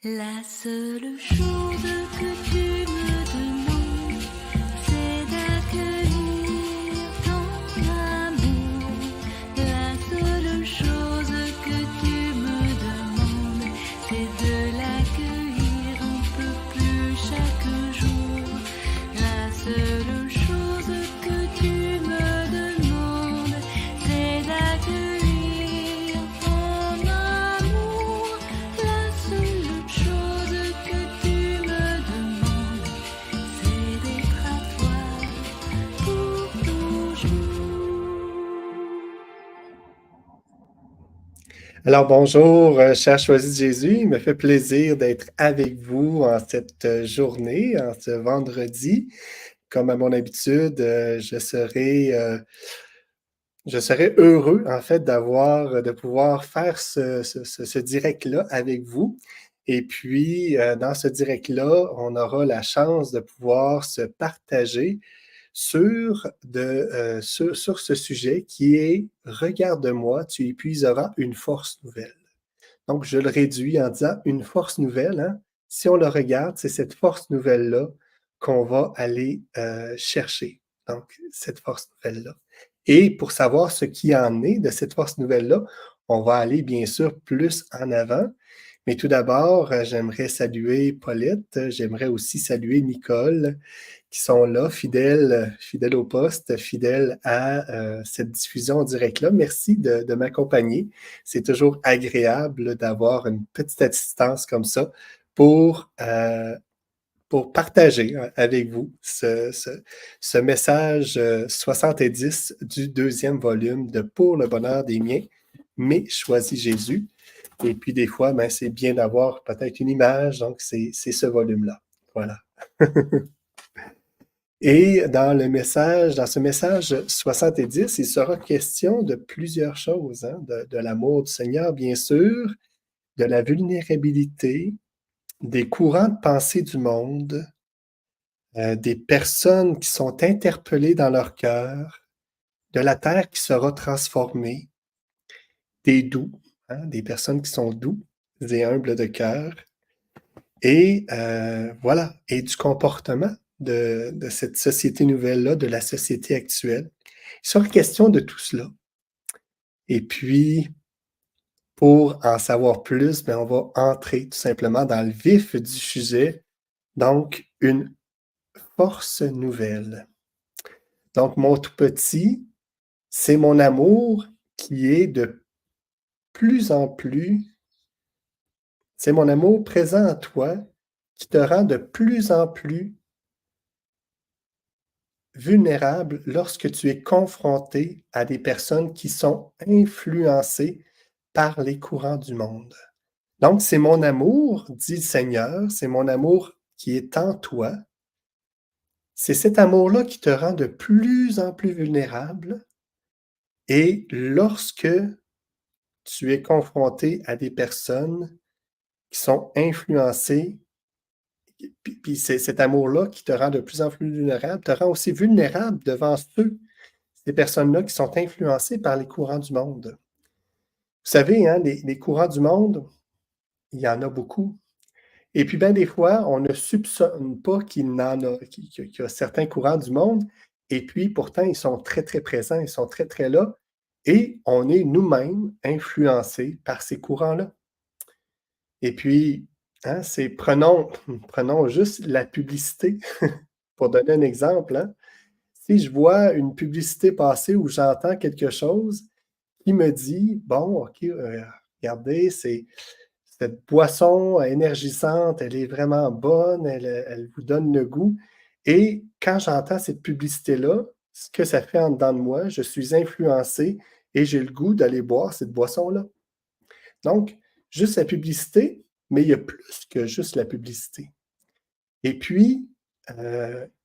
La seule chose que tu me demandes, c'est d'accueillir ton amour. La seule chose que tu me demandes, c'est de l'accueillir un peu plus chaque jour. La seule chose que tu me demandes, c'est d'accueillir ton amour. La seule chose que tu me demandes, c'est d'être à toi pour toujours. Alors bonjour, cher choisi de Jésus, il me fait plaisir d'être avec vous en cette journée, en ce vendredi. Comme à mon habitude, je serais heureux en fait de pouvoir faire ce direct-là avec vous. Et puis, dans ce direct-là, on aura la chance de pouvoir se partager sur ce sujet qui est Regarde-moi, tu épuiseras une force nouvelle. Donc, je le réduis en disant une force nouvelle, hein, si on le regarde, c'est cette force nouvelle-là qu'on va aller chercher. Donc, cette force nouvelle-là. Et pour savoir ce qui en est de cette force nouvelle-là, on va aller bien sûr plus en avant. Mais tout d'abord, j'aimerais saluer Paulette, j'aimerais aussi saluer Nicole, qui sont là, fidèles au poste, fidèles à cette diffusion en direct-là. Merci de m'accompagner. C'est toujours agréable d'avoir une petite assistance comme ça pour, euh, pour partager avec vous ce message 70 du deuxième volume de Pour le bonheur des miens, mais choisis Jésus. Et puis des fois, ben, c'est bien d'avoir peut-être une image, donc c'est ce volume-là. Voilà. Et dans ce message 70, il sera question de plusieurs choses, hein, de l'amour du Seigneur, bien sûr, de la vulnérabilité, des courants de pensée du monde, des personnes qui sont interpellées dans leur cœur, de la terre qui sera transformée, des doux, hein, des personnes qui sont doux et humbles de cœur, et voilà, et du comportement de cette société nouvelle-là, de la société actuelle. Il sera question de tout cela. Et puis, pour en savoir plus, ben, on va entrer tout simplement dans le vif du sujet, donc une force nouvelle. Donc, mon tout petit, c'est mon amour qui est de plus en plus, c'est mon amour présent en toi qui te rend de plus en plus vulnérable lorsque tu es confronté à des personnes qui sont influencées par les courants du monde. Donc, c'est mon amour, dit le Seigneur, c'est mon amour qui est en toi. C'est cet amour-là qui te rend de plus en plus vulnérable. Et lorsque tu es confronté à des personnes qui sont influencées, puis c'est cet amour-là qui te rend de plus en plus vulnérable, te rend aussi vulnérable devant ces personnes-là qui sont influencées par les courants du monde. Vous savez, hein, les courants du monde, il y en a beaucoup. Et puis, bien des fois, on ne soupçonne pas qu'il y a certains courants du monde, et puis pourtant, ils sont très, très présents, ils sont très, très là, et on est nous-mêmes influencés par ces courants-là. Et puis, hein, prenons juste la publicité, pour donner un exemple. Hein. Si je vois une publicité passer ou j'entends quelque chose qui me dit, bon, OK, regardez, cette boisson énergisante, elle est vraiment bonne, elle vous donne le goût. Et quand j'entends cette publicité-là, ce que ça fait en dedans de moi, je suis influencé et j'ai le goût d'aller boire cette boisson-là. Donc, juste la publicité, mais il y a plus que juste la publicité. Et puis,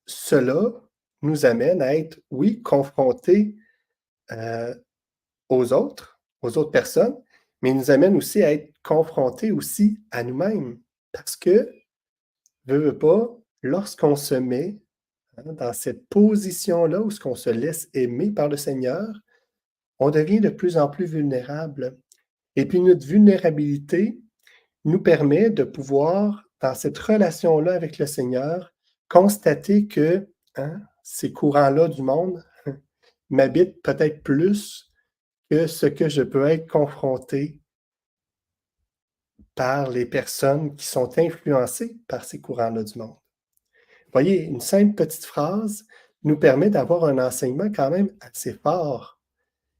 cela nous amène à être, oui, confrontés euh, aux autres personnes, mais il nous amène aussi à être confrontés aussi à nous-mêmes. Parce que, veut pas, lorsqu'on se met dans cette position-là où on se laisse aimer par le Seigneur, on devient de plus en plus vulnérable. Et puis notre vulnérabilité, nous permet de pouvoir, dans cette relation-là avec le Seigneur, constater que, hein, ces courants-là du monde m'habitent peut-être plus que ce que je peux être confronté par les personnes qui sont influencées par ces courants-là du monde. Voyez, une simple petite phrase nous permet d'avoir un enseignement quand même assez fort.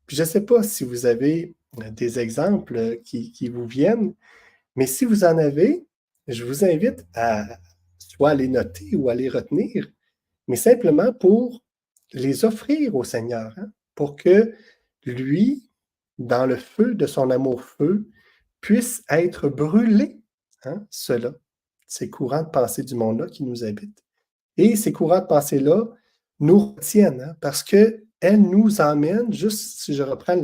Puis je ne sais pas si vous avez des exemples qui vous viennent, mais si vous en avez, je vous invite à soit les noter ou à les retenir, mais simplement pour les offrir au Seigneur, hein, pour que lui, dans le feu de son amour-feu, puisse être brûlé, hein, cela, ces courants de pensée du monde-là qui nous habitent. Et ces courants de pensée-là nous retiennent, hein, parce qu'elles nous emmènent, juste si je reprends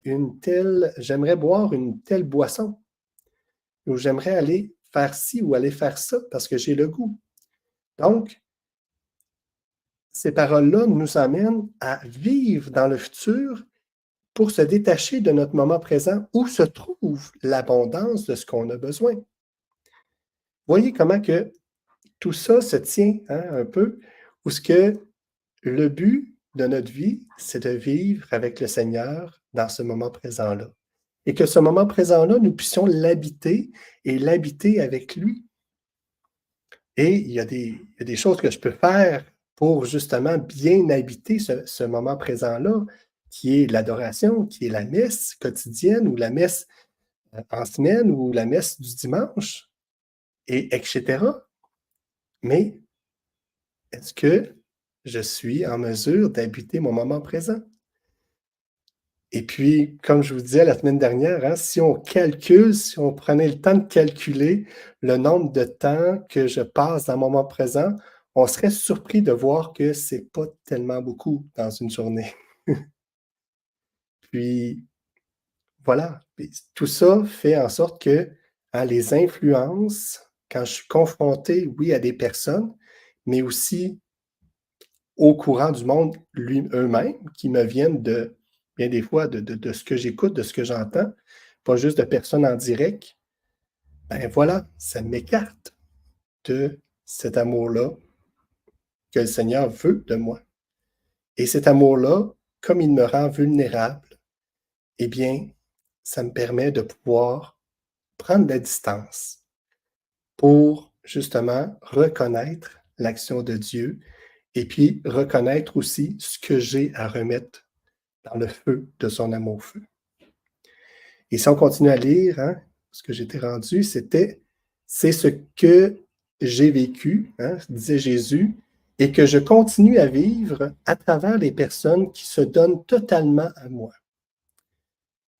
j'aimerais boire une telle boisson, ou j'aimerais aller faire ci ou aller faire ça parce que j'ai le goût. Donc, ces paroles-là nous amènent à vivre dans le futur pour se détacher de notre moment présent où se trouve l'abondance de ce qu'on a besoin. Voyez comment que tout ça se tient, hein, un peu, où ce que le but de notre vie, c'est de vivre avec le Seigneur dans ce moment présent-là. Et que ce moment présent-là, nous puissions l'habiter et l'habiter avec lui. Et il y a des choses que je peux faire pour justement bien habiter ce moment présent-là, qui est l'adoration, qui est la messe quotidienne ou la messe en semaine ou la messe du dimanche, et etc. Mais est-ce que je suis en mesure d'habiter mon moment présent? Et puis, comme je vous disais la semaine dernière, hein, si on calcule, si on prenait le temps de calculer le nombre de temps que je passe dans mon moment présent, on serait surpris de voir que c'est pas tellement beaucoup dans une journée. Puis voilà, puis tout ça fait en sorte que, hein, les influences, quand je suis confronté, oui, à des personnes, mais aussi au courant du monde eux-mêmes qui me viennent de bien des fois de ce que j'écoute, de ce que j'entends, pas juste de personnes en direct, ben voilà, ça m'écarte de cet amour-là que le Seigneur veut de moi. Et cet amour-là, comme il me rend vulnérable, eh bien, ça me permet de pouvoir prendre de la distance pour justement reconnaître l'action de Dieu et puis reconnaître aussi ce que j'ai à remettre dans le feu de son amour-feu. Et si on continue à lire, hein, ce que j'étais rendu, c'était c'est ce que j'ai vécu, hein, disait Jésus, et que je continue à vivre à travers les personnes qui se donnent totalement à moi.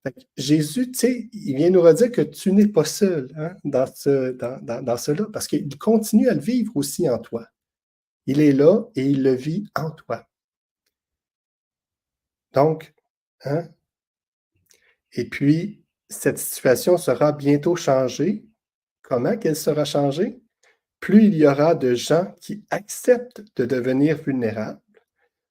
Fait que Jésus, tu sais, il vient nous redire que tu n'es pas seul, hein, dans cela, parce qu'il continue à le vivre aussi en toi. Il est là et il le vit en toi. Donc, hein, et puis, cette situation sera bientôt changée. Comment qu'elle sera changée? Plus il y aura de gens qui acceptent de devenir vulnérables.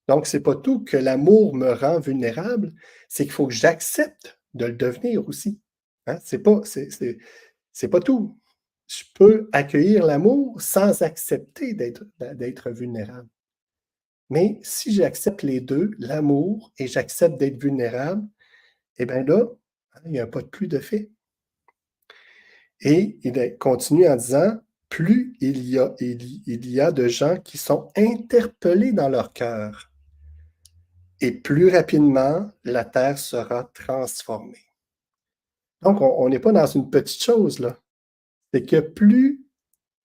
Donc, c'est pas tout que l'amour me rend vulnérable, c'est qu'il faut que j'accepte de le devenir aussi. Hein? C'est pas tout. Je peux accueillir l'amour sans accepter d'être vulnérable. Mais si j'accepte les deux, l'amour et j'accepte d'être vulnérable, eh bien là, hein, il y a un pas de plus de fait. Et il continue en disant, plus il y a de gens qui sont interpellés dans leur cœur, et plus rapidement la terre sera transformée. Donc, on n'est pas dans une petite chose, là. C'est que plus,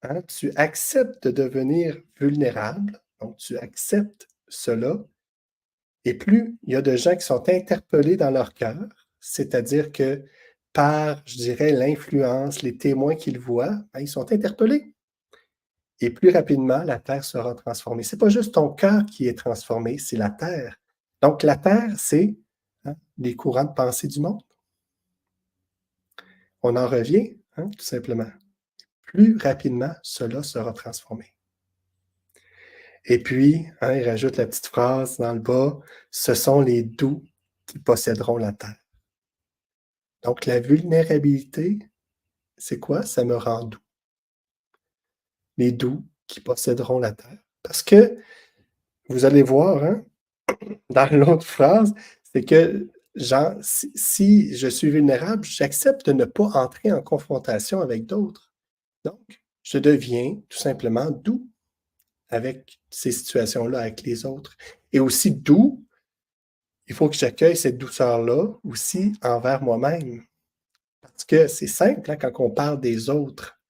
hein, tu acceptes de devenir vulnérable, donc tu acceptes cela, et plus il y a de gens qui sont interpellés dans leur cœur, c'est-à-dire que par, je dirais, l'influence, les témoins qu'ils voient, ben, ils sont interpellés. Et plus rapidement, la terre sera transformée. Ce n'est pas juste ton cœur qui est transformé, c'est la terre. Donc, la terre, c'est, hein, les courants de pensée du monde. On en revient, hein, tout simplement. Plus rapidement, cela sera transformé. Et puis, hein, il rajoute la petite phrase dans le bas, ce sont les doux qui posséderont la terre. Donc, la vulnérabilité, c'est quoi? Ça me rend doux. Les doux qui posséderont la terre. Parce que, vous allez voir, hein, dans l'autre phrase, c'est que genre, si je suis vulnérable, j'accepte de ne pas entrer en confrontation avec d'autres. Donc, je deviens tout simplement doux avec ces situations-là, avec les autres. Et aussi doux, il faut que j'accueille cette douceur-là aussi envers moi-même. Parce que c'est simple hein, quand on parle des autres,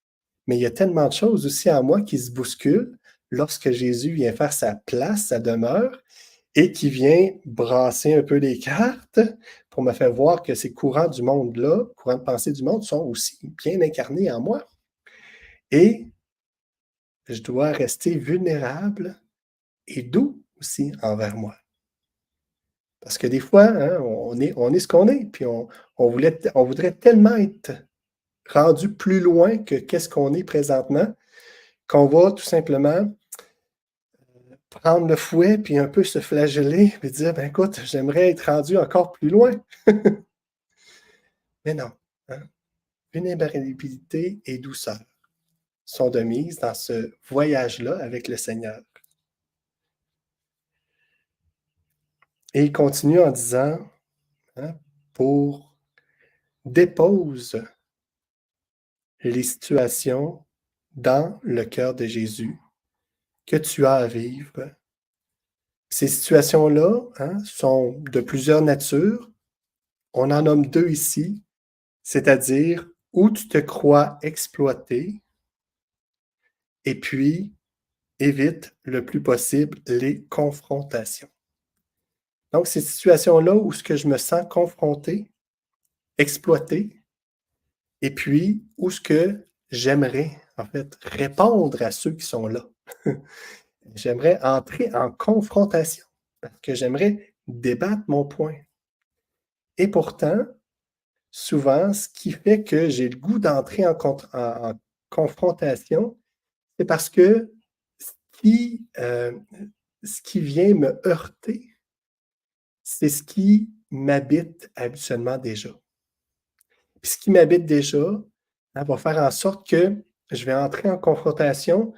mais il y a tellement de choses aussi en moi qui se bousculent lorsque Jésus vient faire sa place, sa demeure, et qui vient brasser un peu les cartes pour me faire voir que ces courants du monde-là, courants de pensée du monde, sont aussi bien incarnés en moi. Et je dois rester vulnérable et doux aussi envers moi. Parce que des fois, hein, on est ce qu'on est, puis on voudrait tellement être rendu plus loin que qu'est-ce qu'on est présentement, qu'on va tout simplement prendre le fouet, puis un peu se flageller, puis dire, ben écoute, j'aimerais être rendu encore plus loin. Mais non, hein. Vulnérabilité et douceur sont de mise dans ce voyage-là avec le Seigneur. Et il continue en disant, hein, pour dépose les situations dans le cœur de Jésus que tu as à vivre. Ces situations-là hein, sont de plusieurs natures. On en nomme deux ici, c'est-à-dire où tu te crois exploité et puis évite le plus possible les confrontations. Donc, ces situations-là où ce que je me sens confronté, exploité, et puis où ce que j'aimerais, en fait, répondre à ceux qui sont là. J'aimerais entrer en confrontation parce que j'aimerais débattre mon point. Et pourtant, souvent, ce qui fait que j'ai le goût d'entrer en confrontation, c'est parce que ce qui, euh, ce qui vient me heurter, c'est ce qui m'habite habituellement déjà. Puis ce qui m'habite déjà hein, va faire en sorte que je vais entrer en confrontation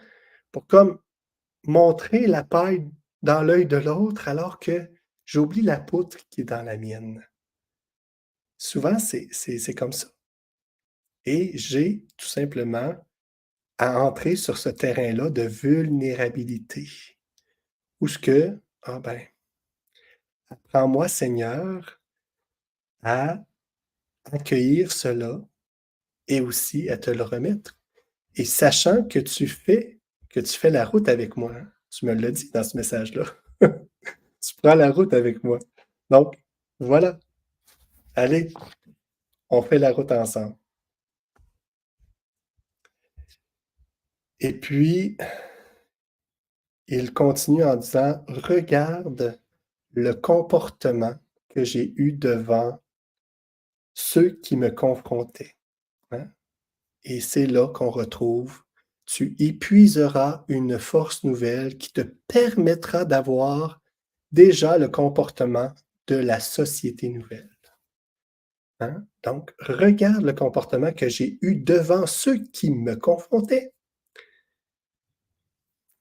pour comme montrer la paille dans l'œil de l'autre alors que j'oublie la poutre qui est dans la mienne. Souvent, c'est comme ça. Et j'ai tout simplement à entrer sur ce terrain-là de vulnérabilité. Où ce que, ah ben, apprends-moi, Seigneur, à accueillir cela et aussi à te le remettre. Et sachant que tu fais la route avec moi, hein. Tu me l'as dit dans ce message-là. Tu prends la route avec moi. Donc, voilà. Allez, on fait la route ensemble. Et puis, il continue en disant, regarde le comportement que j'ai eu devant ceux qui me confrontaient. Hein. Et c'est là qu'on retrouve, tu épuiseras une force nouvelle qui te permettra d'avoir déjà le comportement de la société nouvelle. Hein? Donc, regarde le comportement que j'ai eu devant ceux qui me confrontaient.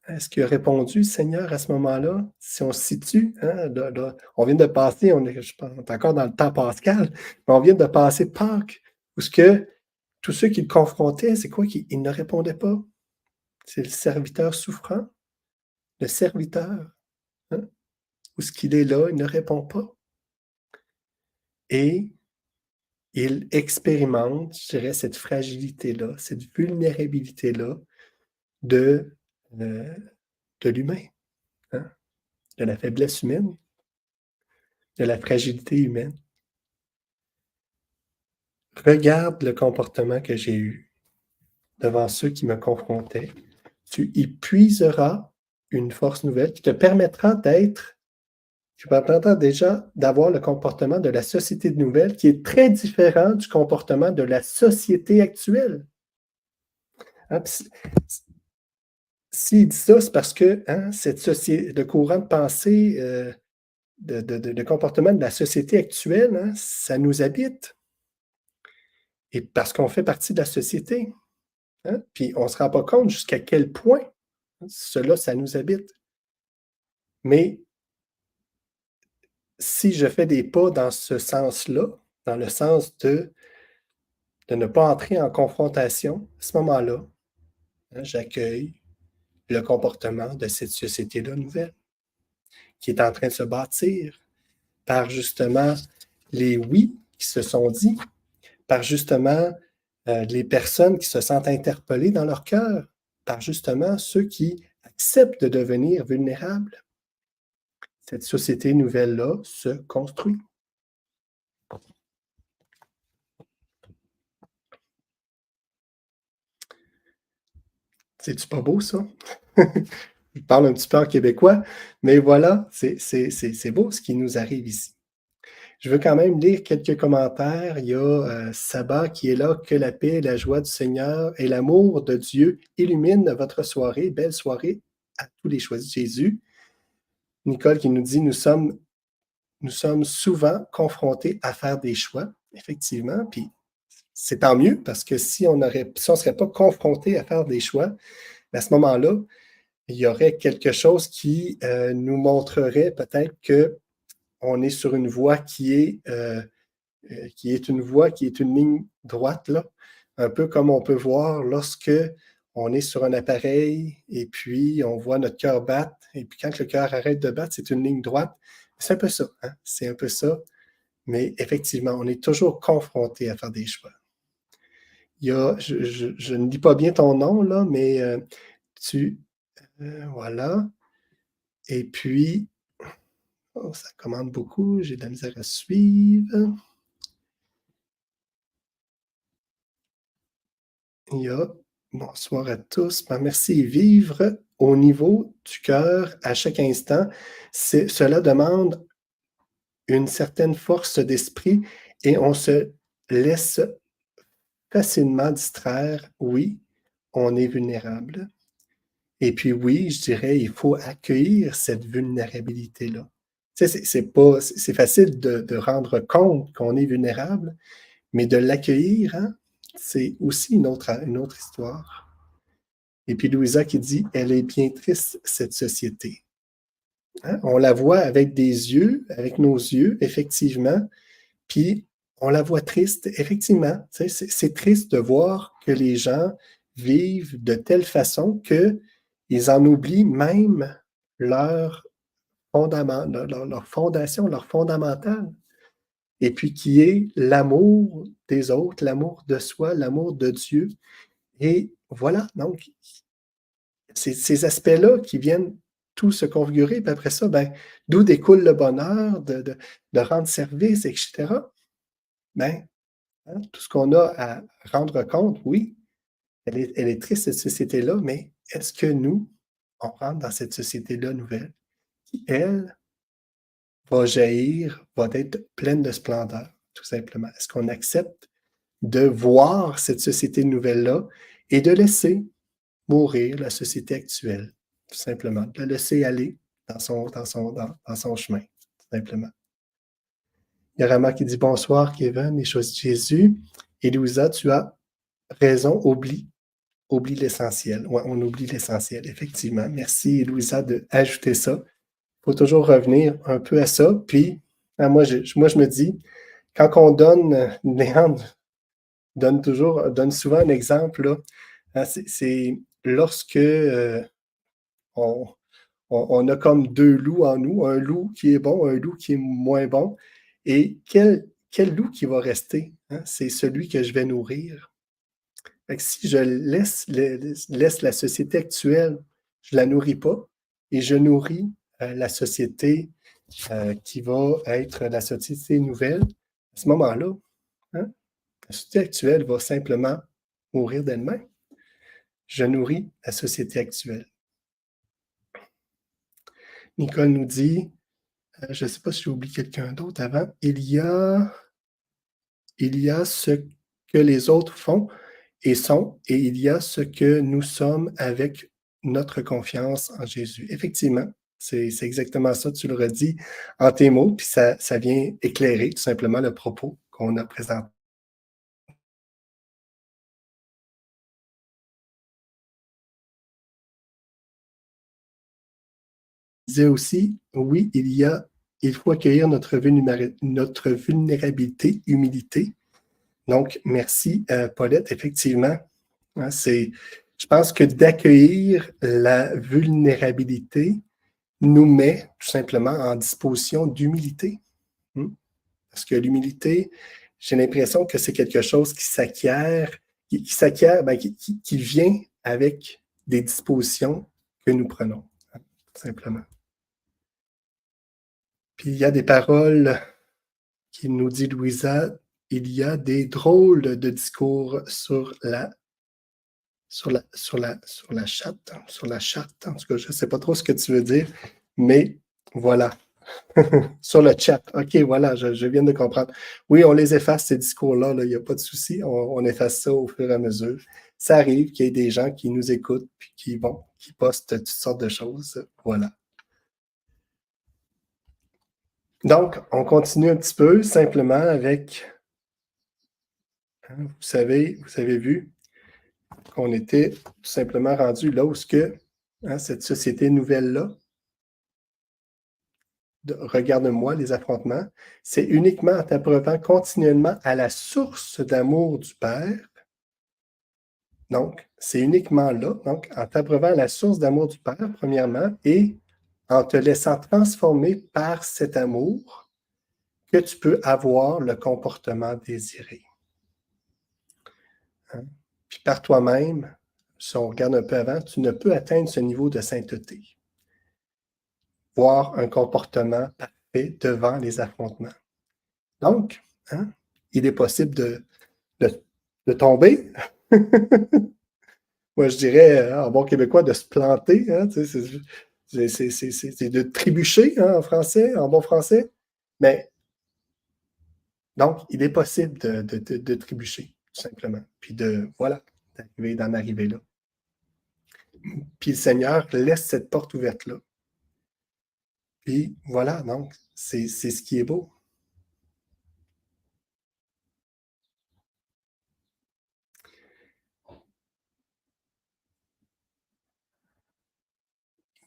Est-ce qu'il a répondu, Seigneur, à ce moment-là? Si on se situe, hein, là, on vient de passer, je pense, on est encore dans le temps pascal, mais on vient de passer Pâques, où ce que tous ceux qui le confrontaient, c'est quoi? Il ne répondait pas. C'est le serviteur souffrant, le serviteur. Hein? Où ce qu'il est là, il ne répond pas. Et il expérimente, je dirais, cette fragilité-là, cette vulnérabilité-là de, euh, de l'humain, hein? De la faiblesse humaine, de la fragilité humaine. Regarde le comportement que j'ai eu devant ceux qui me confrontaient. Tu y puiseras une force nouvelle qui te permettra déjà d'avoir le comportement de la société de nouvelles qui est très différent du comportement de la société actuelle. Hein, s'il dit ça, c'est parce que, hein, le courant de pensée, de comportement de la société actuelle, hein, ça nous habite et parce qu'on fait partie de la société, hein, puis on ne se rend pas compte jusqu'à quel point cela, ça nous habite. Mais si je fais des pas dans ce sens-là, dans le sens de ne pas entrer en confrontation, à ce moment-là, hein, j'accueille le comportement de cette société-là nouvelle, qui est en train de se bâtir par justement les oui qui se sont dits, par justement les personnes qui se sentent interpellées dans leur cœur, par justement ceux qui acceptent de devenir vulnérables. Cette société nouvelle-là se construit. C'est-tu pas beau, ça? Je parle un petit peu en québécois, mais voilà, c'est beau ce qui nous arrive ici. Je veux quand même lire quelques commentaires. Il y a Saba qui est là. Que la paix, la joie du Seigneur et l'amour de Dieu illuminent votre soirée. Belle soirée à tous les choisis de Jésus. Nicole qui nous dit nous sommes souvent confrontés à faire des choix, effectivement. Puis c'est tant mieux parce que si on ne serait pas confronté à faire des choix, à ce moment-là, il y aurait quelque chose qui nous montrerait peut-être que on est sur une voie qui est une voie, qui est une ligne droite, là, un peu comme on peut voir lorsque on est sur un appareil et puis on voit notre cœur battre, et puis quand le cœur arrête de battre, c'est une ligne droite. C'est un peu ça, hein? C'est un peu ça, mais effectivement, on est toujours confronté à faire des choix. Il y a, je ne dis pas bien ton nom, là, mais voilà. Et puis, oh, ça commande beaucoup, j'ai de la misère à suivre. Il y a bonsoir à tous. Ben, merci. Vivre au niveau du cœur à chaque instant, cela demande une certaine force d'esprit et on se laisse facilement distraire. Oui, on est vulnérable. Et puis oui, je dirais, il faut accueillir cette vulnérabilité-là. Tu sais, c'est facile de rendre compte qu'on est vulnérable, mais de l'accueillir, hein, c'est aussi une autre histoire. Et puis Louisa qui dit, elle est bien triste, cette société. Hein? On la voit avec des yeux, avec nos yeux, effectivement, puis on la voit triste, effectivement. Tu sais, c'est triste de voir que les gens vivent de telle façon qu'ils en oublient même leur, leur fondation, leur fondamentale. Et puis qui est l'amour des autres, l'amour de soi, l'amour de Dieu. Et voilà, donc, c'est ces aspects-là qui viennent tout se configurer, puis après ça, ben, d'où découle le bonheur de rendre service, etc. Ben, hein, tout ce qu'on a à rendre compte, oui, elle est triste, cette société-là, mais est-ce que nous, on rentre dans cette société-là nouvelle, qui, elle, va jaillir, va être pleine de splendeur, tout simplement? Est-ce qu'on accepte de voir cette société nouvelle-là et de laisser mourir la société actuelle, tout simplement, de la laisser aller dans son chemin, tout simplement. Il y a Rama qui dit bonsoir, Kevin, et choisis Jésus. Et Louisa, tu as raison, oublie l'essentiel. Ouais, on oublie l'essentiel, effectivement. Merci, Louisa, d'ajouter ça. Il faut toujours revenir un peu à ça. Puis, hein, moi, je me dis, quand on donne, Léandre donne souvent un exemple, là, hein, c'est lorsque on a comme deux loups en nous, un loup qui est bon, un loup qui est moins bon. Et quel loup qui va rester? Hein? C'est celui que je vais nourrir. Fait que si je laisse la société actuelle, je ne la nourris pas, et je nourris la société qui va être la société nouvelle, à ce moment-là, hein, la société actuelle va simplement mourir d'elle-même. Je nourris la société actuelle. Nicole nous dit, je ne sais pas si j'ai oublié quelqu'un d'autre avant, il y a ce que les autres font et sont, et il y a ce que nous sommes avec notre confiance en Jésus. Effectivement, c'est exactement ça, tu le redis en tes mots, puis ça vient éclairer tout simplement le propos qu'on a présenté. Je disais aussi, oui, il faut accueillir notre vulnérabilité, humilité. Donc, merci, Paulette. Effectivement, hein, je pense que d'accueillir la vulnérabilité nous met tout simplement en disposition d'humilité. Hmm? Parce que l'humilité, j'ai l'impression que c'est quelque chose qui s'acquiert, qui vient avec des dispositions que nous prenons, hein, tout simplement. Puis il y a des paroles qui nous dit Louisa, il y a des drôles de discours sur la charte. En tout cas, je ne sais pas trop ce que tu veux dire, mais voilà. Sur le chat. OK, voilà, je viens de comprendre. Oui, on les efface, ces discours-là, il n'y a pas de souci. On efface ça au fur et à mesure. Ça arrive qu'il y ait des gens qui nous écoutent puis qui postent toutes sortes de choses. Voilà. Donc, on continue un petit peu simplement avec, hein, vous avez vu qu'on était tout simplement rendu là où cette société nouvelle-là, regarde-moi les affrontements, c'est uniquement en t'approuvant continuellement à la source d'amour du Père. Donc, c'est uniquement là, donc en t'approuvant à la source d'amour du Père, premièrement, et en te laissant transformer par cet amour que tu peux avoir le comportement désiré. Hein? Puis par toi-même, si on regarde un peu avant, tu ne peux atteindre ce niveau de sainteté. Voir un comportement parfait devant les affrontements. Donc, hein, il est possible de tomber. Moi, je dirais, en bon québécois, de se planter. Hein, c'est de trébucher, hein, en français, en bon français. Mais donc, il est possible de trébucher, tout simplement. Puis d'en arriver là. Puis le Seigneur laisse cette porte ouverte-là. Puis voilà, donc, c'est ce qui est beau.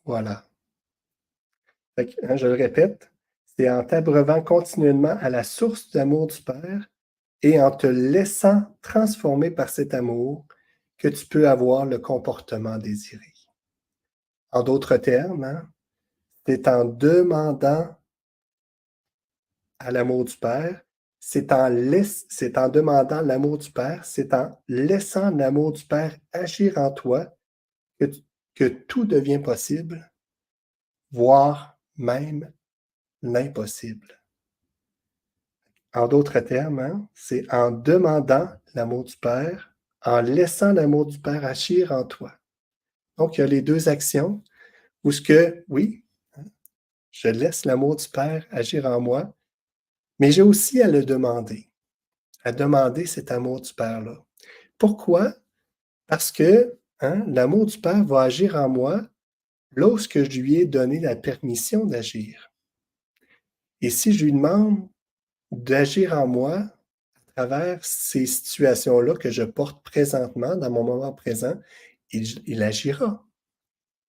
Voilà. Fait que, hein, je le répète, c'est en t'abreuvant continuellement à la source d'amour du Père et en te laissant transformer par cet amour que tu peux avoir le comportement désiré. En d'autres termes, hein, c'est en demandant à l'amour du Père, c'est en demandant l'amour du Père, c'est en laissant l'amour du Père agir en toi que, que tout devient possible, voire même l'impossible. En d'autres termes, hein, c'est en demandant l'amour du Père, en laissant l'amour du Père agir en toi. Donc, il y a les deux actions où oui, hein, je laisse l'amour du Père agir en moi, mais j'ai aussi à demander cet amour du Père-là. Pourquoi? Parce que hein, l'amour du Père va agir en moi lorsque je lui ai donné la permission d'agir. Et si je lui demande d'agir en moi à travers ces situations-là que je porte présentement, dans mon moment présent, il agira.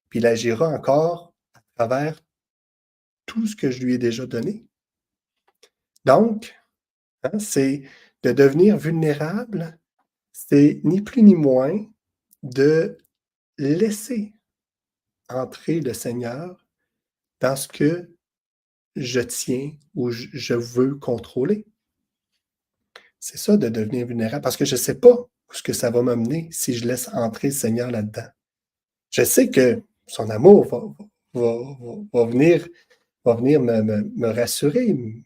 Puis il agira encore à travers tout ce que je lui ai déjà donné. Donc, hein, c'est de devenir vulnérable, c'est ni plus ni moins de laisser entrer le Seigneur dans ce que je tiens ou je veux contrôler. C'est ça de devenir vulnérable, parce que je ne sais pas où ce que ça va m'amener si je laisse entrer le Seigneur là-dedans. Je sais que son amour va venir me rassurer, il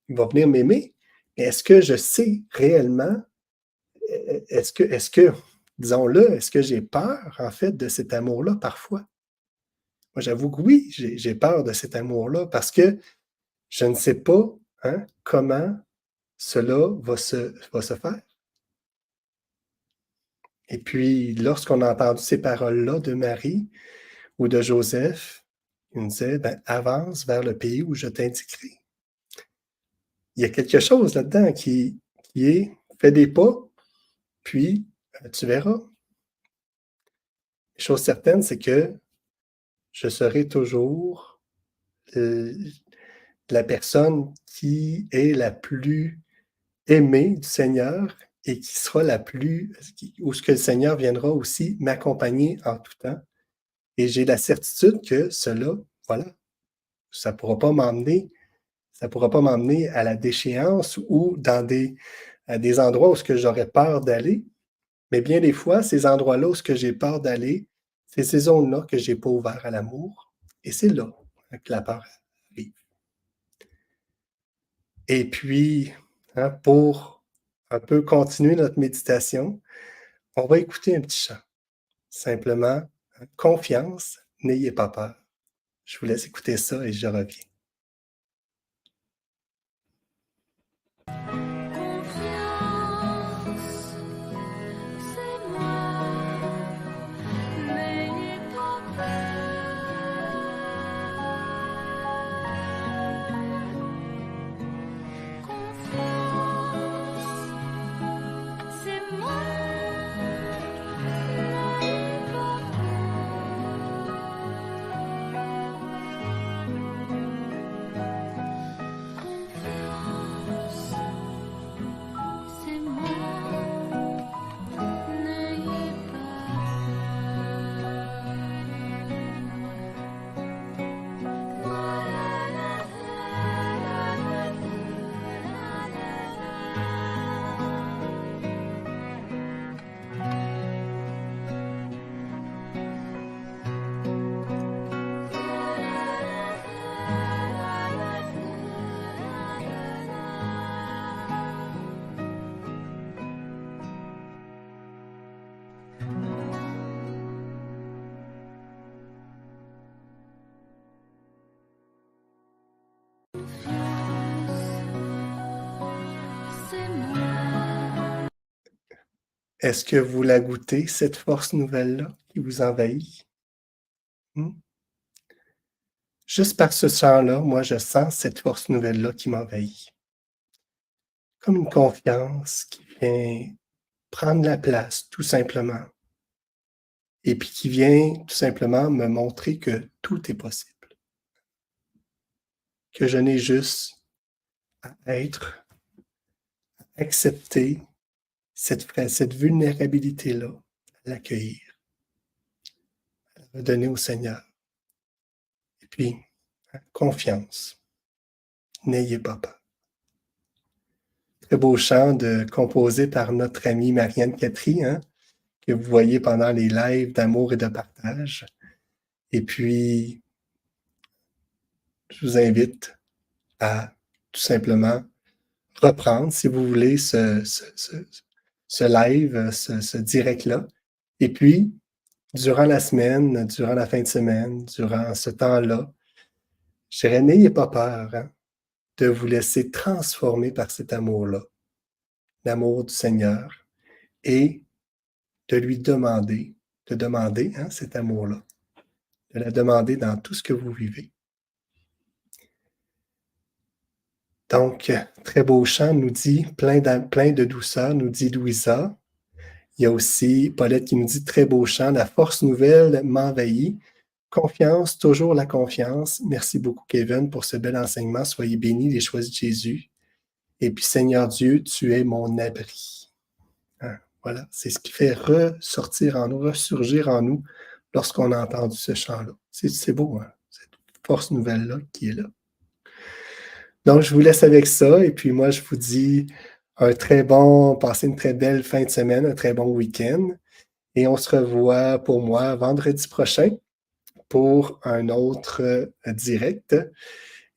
va venir m'aimer. Mais est-ce que je sais réellement, disons-le, est-ce que j'ai peur, en fait, de cet amour-là parfois? Moi, j'avoue que oui, j'ai peur de cet amour-là parce que je ne sais pas hein, comment cela va se faire. Et puis, lorsqu'on a entendu ces paroles-là de Marie ou de Joseph, il nous disait, ben, avance vers le pays où je t'indiquerai. Il y a quelque chose là-dedans qui est, fais des pas, puis tu verras. La chose certaine, c'est que je serai toujours la personne qui est la plus aimée du Seigneur et qui sera la plus, où ce que le Seigneur viendra aussi m'accompagner en tout temps. Et j'ai la certitude que cela, voilà, ça ne pourra pas m'emmener, ça pourra pas m'emmener à la déchéance ou à des endroits où ce que j'aurais peur d'aller. Mais bien des fois, ces endroits-là où ce que j'ai peur d'aller, c'est ces zones-là que j'ai pas ouvert à l'amour. Et c'est là que la peur arrive. Et puis, hein, pour un peu continuer notre méditation, on va écouter un petit chant. Simplement, hein, confiance, n'ayez pas peur. Je vous laisse écouter ça et je reviens. Confiance, c'est moi, n'ayez pas peur. Confiance, c'est moi, n'ayez pas peur. Confiance, c'est moi, n'ayez c'est moi. Est-ce que vous la goûtez, cette force nouvelle-là qui vous envahit? Hmm? Juste par ce chant-là, moi, je sens cette force nouvelle-là qui m'envahit. Comme une confiance qui vient prendre la place, tout simplement. Et puis qui vient tout simplement me montrer que tout est possible. Que je n'ai juste à être, à accepter cette vulnérabilité-là, à l'accueillir, à la donner au Seigneur. Et puis, confiance. N'ayez pas peur. Très beau chant composé par notre amie Marianne Catry, hein, que vous voyez pendant les lives d'amour et de partage. Et puis, je vous invite à tout simplement reprendre, si vous voulez, ce live, ce direct-là. Et puis, durant la semaine, durant la fin de semaine, durant ce temps-là, je dirais, n'ayez pas peur, hein, de vous laisser transformer par cet amour-là, l'amour du Seigneur, et de lui demander, de demander, hein, cet amour-là, de la demander dans tout ce que vous vivez. Donc, très beau chant, nous dit, plein de douceur, nous dit Louisa. Il y a aussi Paulette qui nous dit, très beau chant, la force nouvelle m'envahit. Confiance, toujours la confiance. Merci beaucoup, Kevin, pour ce bel enseignement. Soyez bénis, les choisis de Jésus. Et puis, Seigneur Dieu, tu es mon abri. Hein? Voilà, c'est ce qui fait ressortir en nous, ressurgir en nous lorsqu'on a entendu ce chant-là. C'est beau, hein? Cette force nouvelle-là qui est là. Donc, je vous laisse avec ça. Et puis, moi, je vous dis passez une très belle fin de semaine, un très bon week-end. Et on se revoit pour moi vendredi prochain pour un autre direct.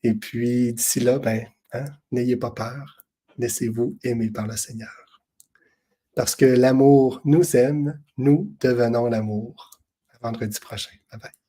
Et puis, d'ici là, ben, hein, n'ayez pas peur. Laissez-vous aimer par le Seigneur. Parce que l'amour nous aime, nous devenons l'amour. À vendredi prochain. Bye bye.